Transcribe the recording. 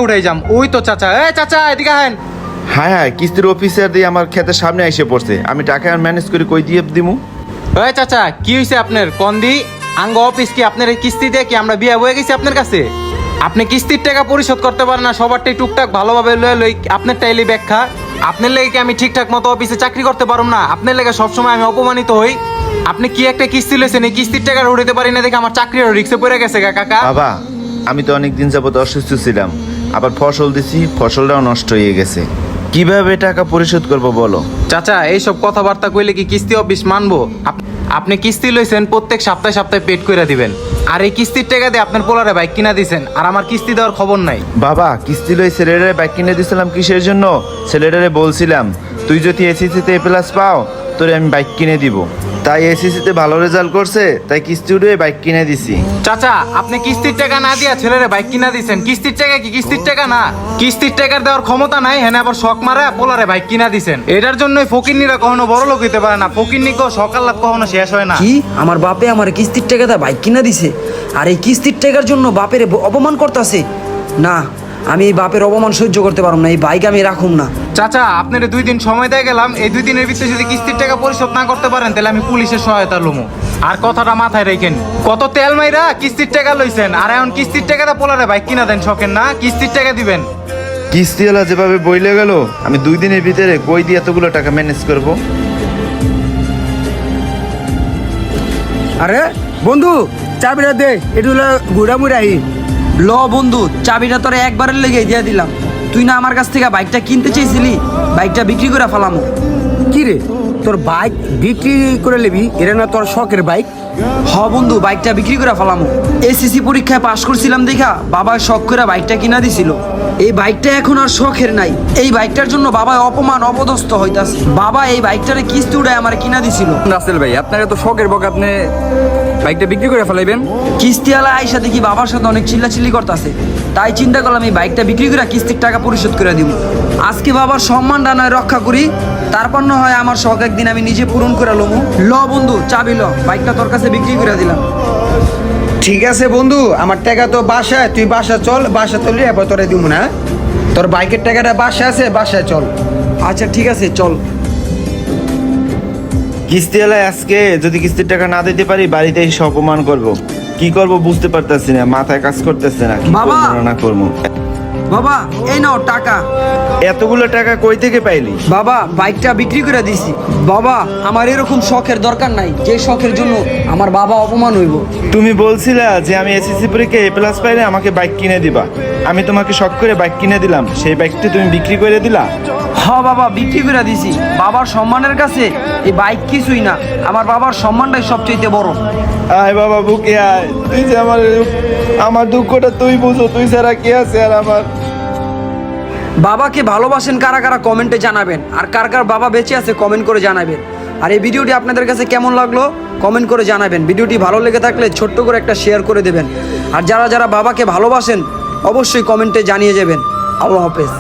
উঠাই যাম। ওই তো চাচা, এ চাচা এদিকে আহেন। হ্যাঁ হ্যাঁ, কিস্তির অফিসার দিয়ে আমার ক্ষেতের সামনে এসে পড়ছে। আমি টাকা ম্যানেজ করে কই দিয়ে দিমু? ওই চাচা কি হয়েছে আপনার কন্দি আঙ্গ অফিস কি আপনার এই কিস্তি দিয়ে কি আমরা বিয়ে হয়ে গেছি আপনার কাছে? আপনি কিস্তির টাকা পরিশোধ করতে পারেন না, সবারটাই টুকটাক ভালোভাবে লয়ে লই। আপনার টাইলি ব্যাখ্যা আপনার লেগে কি আমি ঠিকঠাক মতো অফিসে চাকরি করতে পারবো না? আপনার লেগে সবসময় আমি অপমানিত হই। আপনি কি একটা কিস্তি লইছেন, এই কিস্তির টাকা উঠাতে পারি না দেখে আমার চাকরির রিক্সে পড়ে গেছে কাকা। বাবা, আমি তো অনেক দিন যাবত অসুস্থ ছিলাম, আবার ফসল দিছি, ফসলটাও নষ্ট হয়ে গেছে। কিভাবে টাকা পরিশোধ করব বলো? চাচা এইসব কথাবার্তা কইলে কি কিস্তি অফিস মানবো? আপনি কিস্তি লইছেন, প্রত্যেক সপ্তাহে সপ্তাহে পেড করে দিবেন। আর এই কিস্তির টাকা দিয়ে আপনার পোলারে বাইক কিনা দিছেন, আর আমার কিস্তি দেওয়ার খবর নাই। বাবা, কিস্তি লই ছেলেটারে বাইক কিনে দিছিলাম কিসের জন্য? ছেলেটারে বলছিলাম তুই যদি এসিসিতে এ প্লাস পাও তোরে আমি বাইক কিনে দিব। তাই এসিসিতে ভালো রেজাল্ট করছে, তাই কিস্তি উঠে বাইক কিনে দিছি। চাচা আপনি কিস্তির টাকা না দিয়া ছেলেরে বাইক কিনা দিছেন। কিস্তির টাকা কি কিস্তির টাকা না? কিস্তির টাকার দেওয়ার ক্ষমতা নাই, হ্যাঁ আবার শখ মারা পোলারে বাইক কিনা দিছেন। এটার জন্যই ফকিন্নিরা কখনো বড় লোক হইতে পারে না। ফকিন্নিকে সকাল লাভ কখনো শেষ হয় না। কি আমার বাপে আমার কিস্তির টাকা দা বাইক কিনা দিছে, আর এই কিস্তির টাকার জন্য বাপের অপমান করতেছে? না, আমি এই বাপের অপমান সহ্য করতে পারবো না, এই বাইক আমি রাখুম না। চাচা আপনার 2 দিন সময় দিয়ে গেলাম, এই 2 দিনের ভিতরে যদি কিস্তির টাকা পরিশোধ না করতে পারেন তাহলে আমি পুলিশের সহায়তা লমু। আর কথাটা মাথায় রেখেন, কত তেল মাইরা কিস্তির টাকা লইছেন, আর এখন কিস্তির টাকাটা পোলারে বাইক কিনা দেন শখেন না, কিস্তির টাকা দিবেন। কিস্তিওয়ালা যেভাবে বইলে গেল, আমি 2 দিনের ভিতরে কই দিয়ে এতগুলো টাকা ম্যানেজ করব? আরে বন্ধু, চাবিটা দে, একটু ঘুরা মুড়াই। ল বন্ধু, চাবিটা তোরে একবারের লেগে দিয়ে দিলাম। তুই না আমার কাছ থেকে বাইকটা কিনতে চেয়েছিলি, বাইকটা বিক্রি করে ফেলামো। কি রে, তোর বাইক বিক্রি করে নিবি? এটা না তোর শখের বাইক? হ বন্ধু, বাইকটা বিক্রি করে ফেলামো। এসএসসি পরীক্ষায় পাশ করছিলাম দেখা বাবা শখ করে বাইকটা কিনা দিছিল। এই বাইকটা এখন আর শখের নাই, এই বাইকটার জন্য বাবা অপমান অপদস্থ হইতাছে। বাবা এই বাইকটারে কিস্তি উড়ায় আমার কিনা দিছিল। রাসেল ভাই, আপনার এত শখের বক, আপনি বাইকটা বিক্রি করে ফেলাইবেন? কিস্তিওয়ালা আইসা দেখি বাবার সাথে অনেক চিল্লাচিল্লি করতেছে, তাই চিন্তা করলাম এই বাইকটা বিক্রি করে কিস্তির টাকা পরিশোধ করে দিব। আজকে বাবার সম্মানটা নয় রক্ষা করি, তারপর না হয় আমার শখ একদিন আমি নিজে পূরণ করে লমু। ল বন্ধু, চাবি ল, বাইকটা তোর কাছে বিক্রি করে দিলাম। ঠিক আছে বন্ধু, আমার টাকা তো বাসায়, তুই বাসা চল, বাসা চললি এবার তোরে দিব না। তোর বাইকের টাকাটা বাসায় আছে, বাসায় চল। আচ্ছা ঠিক আছে, চল। কিস্তিওয়ালা আজকে যদি কিস্তির টাকা না দিতে পারি বাড়িতে এসে অপমান করবো। কি করব বুঝতে পারতেছি না, মাথায় কাজ করতেছে না, কি বাবা! করবো না করবো। বাবা এই নাও টাকা। এতগুলো টাকা কই থেকে পাইলি? বাবা বাইকটা বিক্রি করে দিছি। বাবা আমার এরকম শখের দরকার নাই, যে শখের জন্য আমার বাবা অপমান হইব। তুমি বলছিলা যে আমি এসএসসি পরীক্ষায় এ প্লাস পাইলে আমাকে বাইক কিনে দিবা। আমি তোমাকে শখ করে বাইক কিনে দিলাম, সেই বাইকটি তুমি বিক্রি করে দিলা। হ বাবা, বিক্রি করে দিছি। বাবার সম্মানের কাছে এই বাইক কিছুই না, আমার বাবার সম্মানটাই সবচেয়ে বড়। আয় বাবা বুকে আয়, তুই যে আমার দুঃখটা তুই বুঝো, তুই ছাড়া কে আছে আর আমার? বাবাকে ভালোবাসেন কারা কারা কমেন্টে জানাবেন, আর কার কার বাবা বেঁচে আছে কমেন্ট করে জানাবেন। আর এই ভিডিওটি আপনাদের কাছে কেমন লাগলো কমেন্ট করে জানাবেন। ভিডিওটি ভালো লেগে থাকলে ছোট্ট করে একটা শেয়ার করে দেবেন। আর যারা যারা বাবাকে ভালোবাসেন অবশ্যই কমেন্টে জানিয়ে যাবেন। আল্লাহ হাফেজ।